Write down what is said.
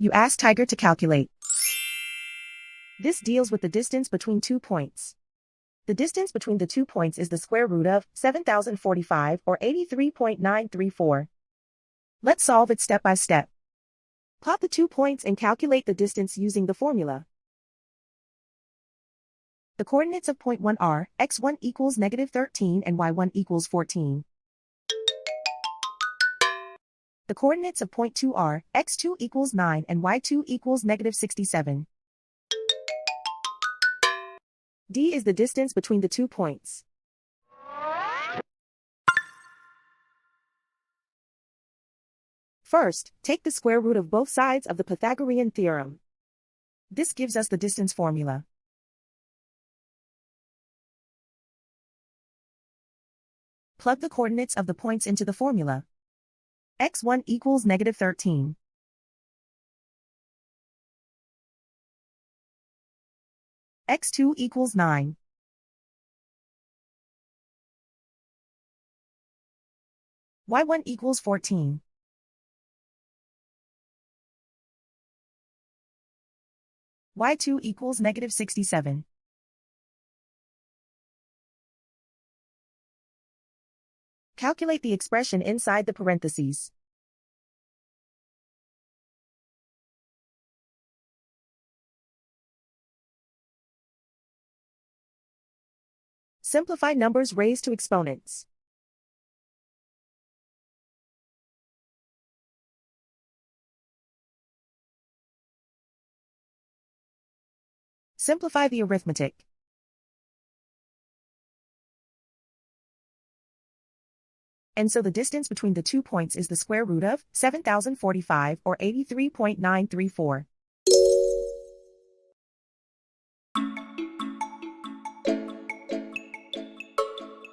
You ask Tiger to calculate. This deals with the distance between 2 points. The distance between the 2 points is the square root of 7,045 or 83.934. Let's solve it step by step. Plot the 2 points and calculate the distance using the formula. The coordinates of point 1 are x1 equals -13 and y1 equals 14. The coordinates of point 2 are x2 equals 9 and y2 equals -67. D is the distance between the 2 points. First, take the square root of both sides of the Pythagorean theorem. This gives us the distance formula. Plug the coordinates of the points into the formula. x1 equals -13. x2 equals 9. y1 equals 14. y2 equals -67. Calculate the expression inside the parentheses. Simplify numbers raised to exponents. Simplify the arithmetic. And so the distance between the 2 points is the square root of 7,045 or 83.934.